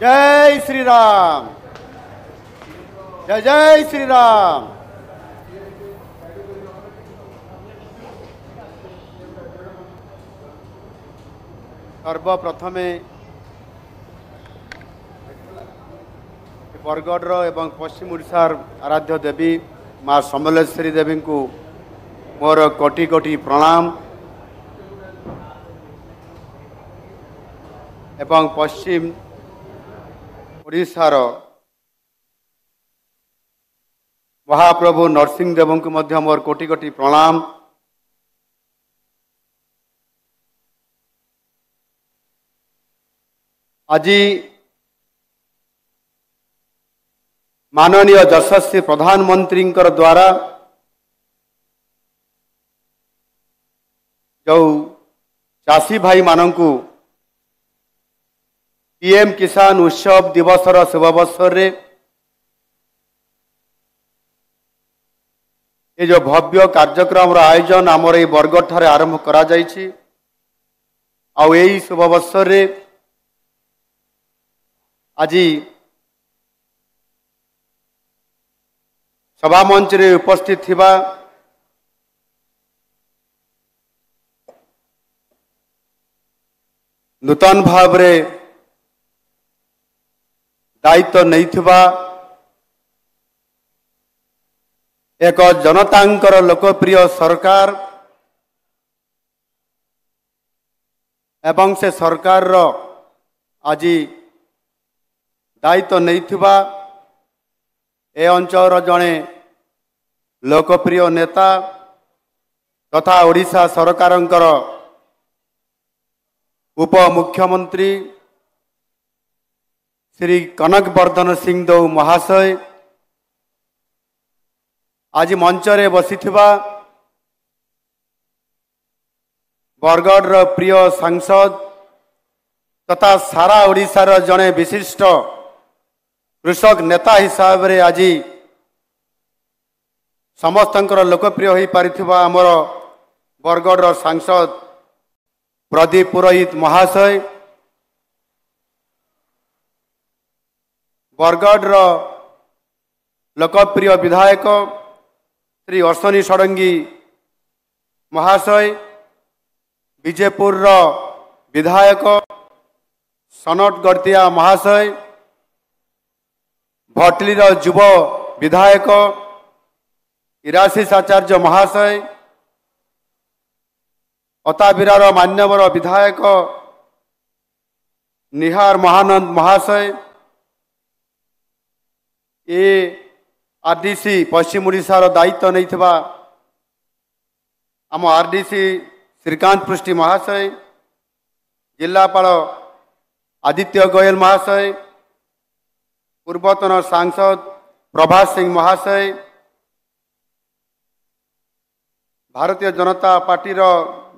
जय श्री राम। जय जय श्री राम। सर्वप्रथमे बरगढ़ एवं पश्चिम ओडिशार आराध्य देवी माँ समलेश्वरी देवी को मोर कोटि कोटि प्रणाम एवं पश्चिम ओडिशार महाप्रभु नरसिंह देव को मध्य मोर कोटि कोटि प्रणाम। आज माननीय यशस्वी प्रधानमंत्री द्वारा जो चाषी भाई मानू पीएम किसान उत्सव दिवसर शुभावसर रे ये जो भव्य कार्यक्रम आयोजन आमर ये बरगढ़ ठारे आरंभ करा जायछि। आउ यही शुभावसर रे आज सभा मंच रे उपस्थित थिबा नूतन भाव रे दायित्व नहीं थिबा एक जनतांकर लोकप्रिय सरकार एवं से सरकार रो आज दायित्व नहीं थिबा ए अंचल जड़े लोकप्रिय नेता तथा ओडिशा सरकारंकर उप मुख्यमंत्री श्री कनकवर्धन सिंह देव महाशय आज मंचरे बसिथिबा बरगढ़ प्रिय सांसद तथा सारा ओडिशार जड़े विशिष्ट कृषक नेता हिसाब रे आज समस्तंकर लोकप्रिय हो पारिथिबा आमर बरगढ़ सांसद प्रदीप पुरोहित महाशय बरगढ़ लोकप्रिय विधायक श्री अश्वनी षडंगी महाशय विजयपुर विधायक सनट गड़तिया महाशय भटली युव विधायक इराशीष आचार्य महाशय अताबिरार मान्यवर विधायक निहार महानंद महाशय ए आरडीसी पश्चिम ओडिशार दायित्व नहीं थिबा आम आरडीसी श्रीकांत पृष्टि महाशय जिलापाल आदित्य गोयल महाशय पूर्वतन सांसद प्रभात सिंह महाशय भारतीय जनता पार्टी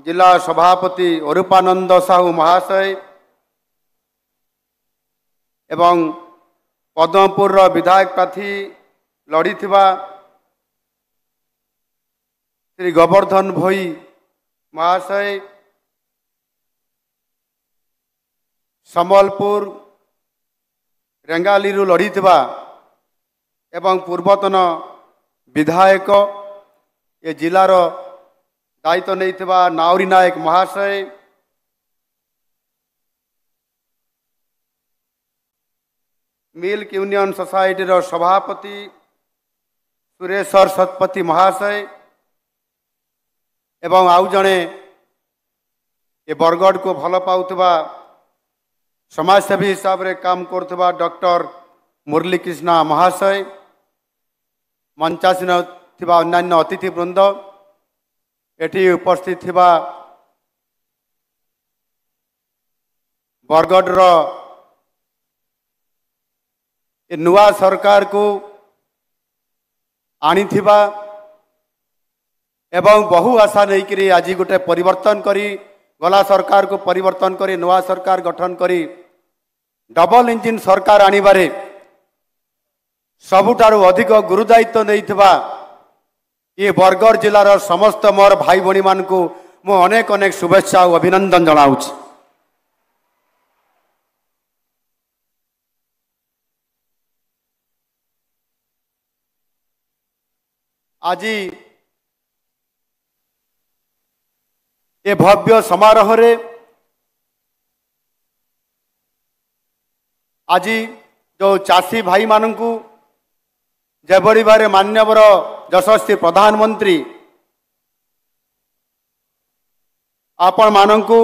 जिला सभापति अरूपानंद साहू महाशय एवं पद्मपुर विधायक प्रार्थी लड़ी श्री गोवर्धन भोई महाशय संबलपुर रेंगाली लड़ी एवं पूर्वतन विधायक ये जिलार दायित्व नहीं नाउरी नायक महाशय मिल्क यूनियन सोसाइटी सभापति सुरेश्वर शतपथी महाशय एवं आउ जड़े ये बरगढ़ को भल पाउथबा समाजसेवी हिसाब रे काम करथबा डॉक्टर मुरली कृष्णा महाशय मंचासीन थिबा अन्यान्य अतिथि वृंद एठी उपस्थित थिबा बरगढ़ नुआ सरकार को आनीथिबा एवं बहु आशा नहीं करी आज गोटे परिवर्तन करी गला सरकार को परिवर्तन करी नुआ सरकार गठन करी डबल इंजिन सरकार आनिबारे सबुठारु अधिक गुरुदायित्व नहीं ये बरगढ़ जिलार समस्त मोर भाई भणी मान को मु अनेक अनेक शुभेच्छा और अभिनंदन जनाऊँ। आज ए भव्य समारोह रे आज जो चाषी भाई मानू जेबड़ी भारे मान्यवर यशस्वी प्रधानमंत्री आपण मानू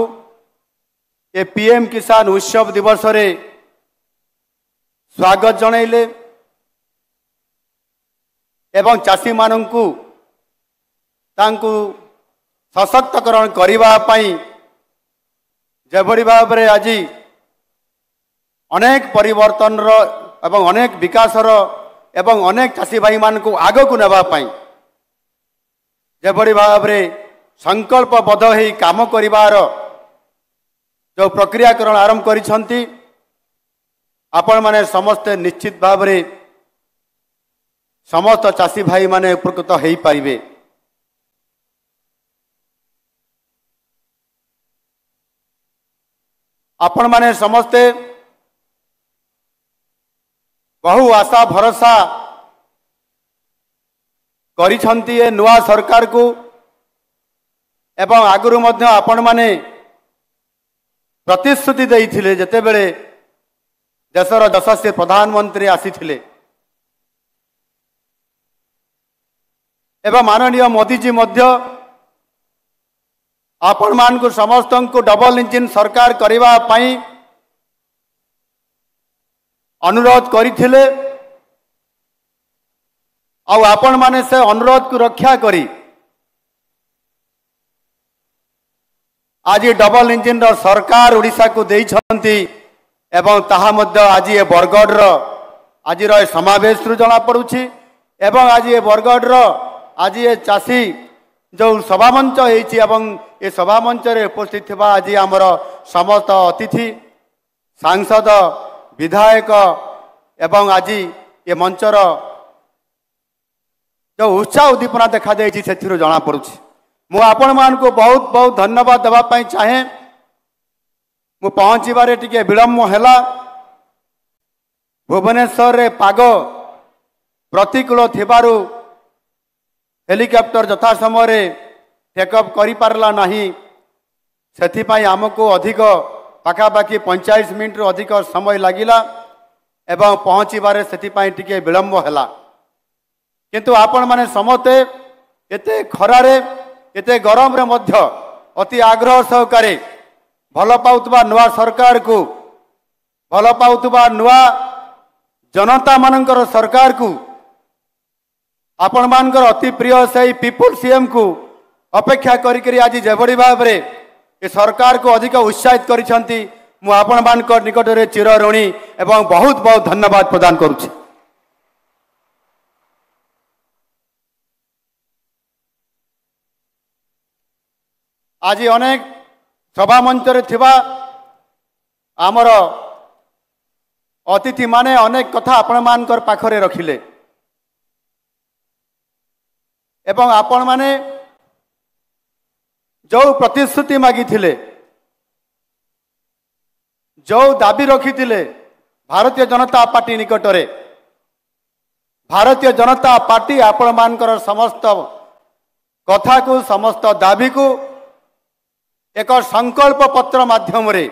ए पीएम किसान उत्सव दिवस रे स्वागत जनइले एवं चाषी मानू तांकु सशक्तकरण करिबा पई जेबड़ी भाव रे आज अनेक परिवर्तन रो एवं अनेक विकास रो एवं अनेक चाषी भाई मान को आग को नेबा पई जेबड़ी भाव रे संकल्पबद्ध होई काम करिवार जो प्रक्रियाकरण आरंभ करिसंती आपण माने समस्त निश्चित भाव रे समस्त चाषी भाई माने उपकृत होई पारिबे। आपण माने समस्ते बहु आशा भरोसा करिसंती ए नुआ सरकार को एवं आगुरु मध्य आपण माने प्रतिश्रुति देइथिले जेते बेले देशर यशस्वी प्रधानमंत्री आसीथिले एवं माननीय मोदी जी मध्य आपण मान को समस्त को डबल इंजिन सरकार करिबा पई अनुरोध करिथिले आउ आपण माने से अनुरोध को रक्षा करी आज डबल इंजिन रो सरकार ओडिशा को देइछंती एवं ताहा मध्य आज ये बरगढ़ रो आज रो समावेश रु जना पड़ुछि एवं आज ये बरगढ़ रो आज ये चाषी जो सभा मंच होइछि एवं ये सभा मंच रे उपस्थित थिबा आज हमर समस्त अतिथि सांसद विधायक एवं आज ये मंचर जो उत्साह उद्दीपना देखा देइछि सेथिरु जना पड़ुछि मु आपण मान को बहुत बहुत धन्यवाद देवा पाई चाहे मु पहुँचबारे टिके विलम्ब हैला भुवनेश्वर रे पाग प्रतिकूल थिबारु हेलिकॉप्टर यथा समय टेकअप करि पारला नाही सेथिपाई हमको अधिक पाखापाखि 45 मिनट रु अधिक समय लागिला एवं पहुँचबारे सेथिपाई टिके विलम्ब हैला किंतु आपण माने समते एते खरारे एते गरम रे मध्य अति आग्रह सहकारे भल पाउतबा नुआ सरकार को भल पाउतबा नुआ जनता मानकर सरकार को आपण मानकर अति प्रिय से पीपुल सीएम को अपेक्षा करी आज जेबड़ी भाव रे ए सरकार को अधिक उत्साहित करिसंती मु आपण मानकर निकट रे चिर ऋणी एवं बहुत बहुत धन्यवाद प्रदान करूछि। आज अनेक सभा मंच रे थिबा आमर अतिथि माने अनेक कथा आपण मानकर पाखरे रखिले एवं आपण माने जो प्रतिश्रुति मागी थिले जो दाबी रखी थिले भारतीय जनता पार्टी निकट रे भारतीय जनता पार्टी आपण मानकर समस्त कथा को समस्त दाबी को एक संकल्प पत्र माध्यम रे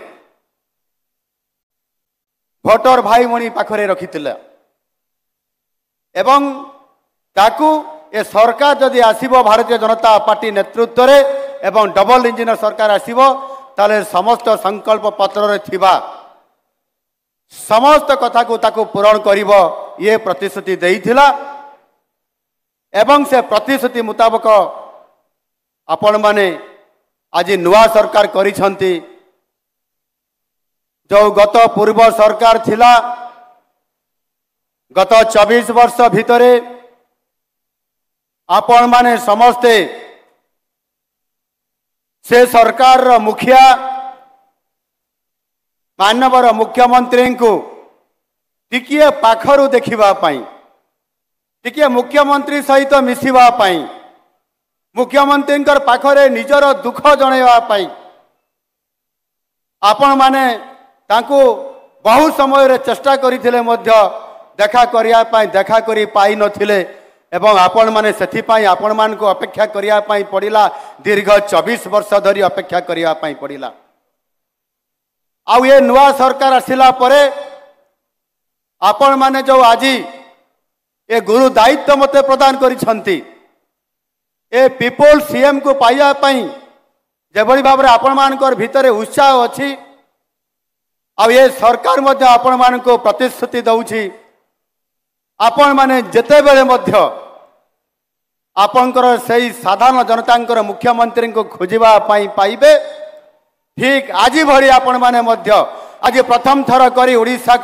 भोटर भाई मणि पाखरे रखिथिला एवं ताकू ए सरकार जदि आसीबो भारतीय जनता पार्टी नेतृत्व रे एवं डबल इंजिन सरकार आसीबो ताले समस्त संकल्प पत्र रे थिबा समस्त कथा को ताकू पूरण करिवो ये प्रतिश्रुति देइथिला एवं से प्रतिश्रुति मुताबिक आपण माने आज नुआ सरकार करिसंती जो गत पूर्व सरकार थिला गत 24 वर्ष भितरे आपण माने समस्ते से सरकार रो मुखिया मानवर मुख्यमंत्री को टिकिए पाखरु देखिबा पाई टिकिए मुख्यमंत्री सहित मिसिबा पाई मुख्यमंत्री पाखरे निजर दुख जणैबा पाई आपण माने तांको बहु समय रे चेष्टा करिथिले मध्य देखा करिया पाई देखा करी पाई नथिले एवं आपण माने सेथिपाई आपण मान को अपेक्षा करिया पाई पड़िला दीर्घ 24 वर्ष धरी अपेक्षा करिया पाई पड़िला। आउ ये नुआ सरकार आसिला परे आपण माने जो आज ये गुरु दायित्व मते प्रदान करिसंती ए पीपल सीएम को पाइया पाई जेबड़ी भाव में आपण मानकर भितरे उत्साह अच्छी आ ये सरकार मध्य आपण मान को प्रतिश्रुति दउछि आपण माने जेते बेले मध्य आपणकर सही साधारण जनता मुख्यमंत्री को खोजिबा पाई पाइबे। ठीक आज भली आपण माने मध्य आज प्रथम थर करी उड़ीसा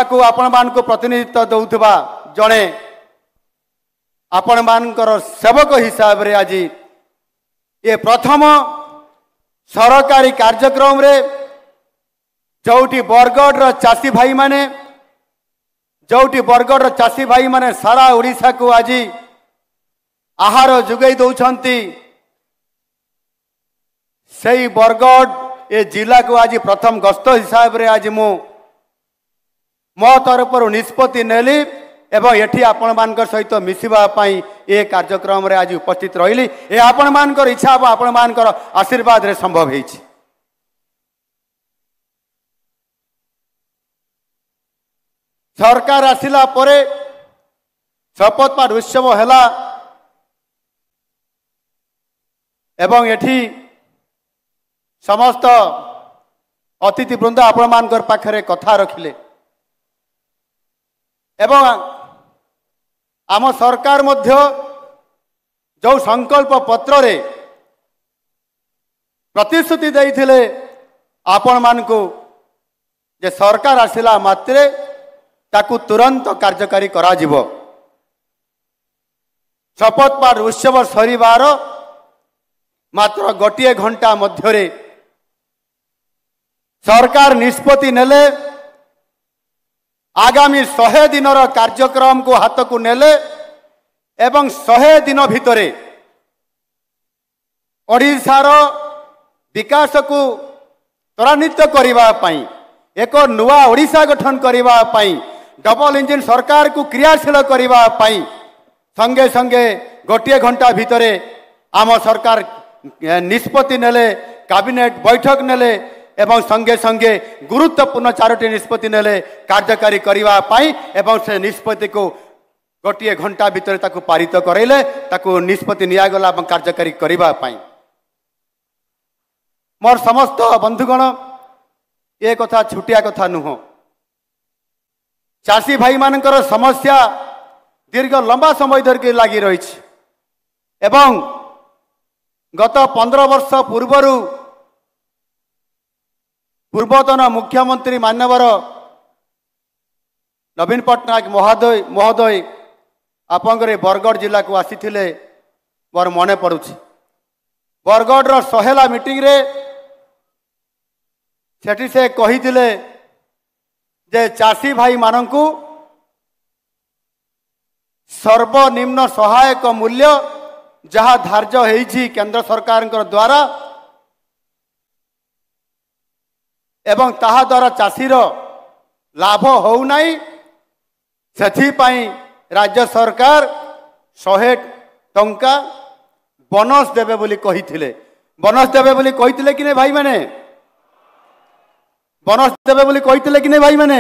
को आपण मान को प्रतिनिधित्व दउथबा जणे आपण मानकर सेवक हिसाब रे आज ये प्रथम सरकारी कार्यक्रम रे जोटी बरगढ़ चाषी भाई माने जोटी बरगढ़ चाषी भाई माने सारा उड़ीसा को आज आहार जुगई दौरान से बरगढ़ ये जिला को आज प्रथम गस्त हिसाब रे आज मो तरफ निष्पत्ति नेली एवं एठी आपण मानकर सहित मिसिबा पाई ए कार्यक्रम रे आज उपस्थित रहिली। ए आपण मानकर इच्छा आपण मानकर आशीर्वाद रे संभव हेछि। सरकार आसिला परे शपथ पाठ उत्सव हैला एवं एठी समस्त अतिथि वृंद आपण मानकर पाखरे कथा रखिले एवं आम सरकार मध्य जो संकल्प पत्र रे प्रतिश्रुति देइथिले आपण मान को जे सरकार आसिला मात्रे ताकू तुरंत कार्यकारी करा जिवो। शपथ पाठ उत्सव सरिबार मात्र गोटे घंटा मध्य सरकार निष्पत्ति नेले आगामी 100 दिनर कार्यक्रम को हाथ को नेले एवं 100 दिन भितरे ओडिशार विकास को त्वरान्वित करबा पई एक नुआ ओडिशा गठन करबा पई डबल इंजिन सरकार को क्रियाशील करबा पई संगे संगे गोटे घंटा भितरे आम सरकार निष्पत्ति नेले कैबिनेट बैठक नेले एवं संगे संगे गुरुत्वपूर्ण 4टी निष्पत्ति नेले कार्यकारी करबा पई एवं से निष्पत्ति को गोटे घंटा भितर ताकू पारित करैले ताकू निष्पत्ति निया गला एवं कार्यकारी करबा पई। मोर समस्त बंधुगण ये कथा छुटिया कथा नुह। चाषी भाई मानकर समस्या दीर्घ लंबा समय धरिक लगी रही एवं गत 15 वर्ष पूर्वर पूर्वतन मुख्यमंत्री मान्यवर नवीन पट्टनायक महोदय आपंकर बरगढ़ जिला को आसीथिले मोर मने पड़ुछि। बरगढ़ रो सहेला मीटिंग रे सेठी से कहिथिले जे चाषी भाई मानंकु सर्वनिम्न सहायक मूल्य जहाँ धार्य होइछि केंद्र सरकार द्वारा एवं ताहा द्वारा चाषीर लाभ हो नहीं से राज्य सरकार 100 टंका बोनस देवे बोली कहिथिले। बोनस देवे बोली कहिथिले कि नहीं भाई माने? बोनस देवे बोली कहिथिले कि नहीं भाई माने?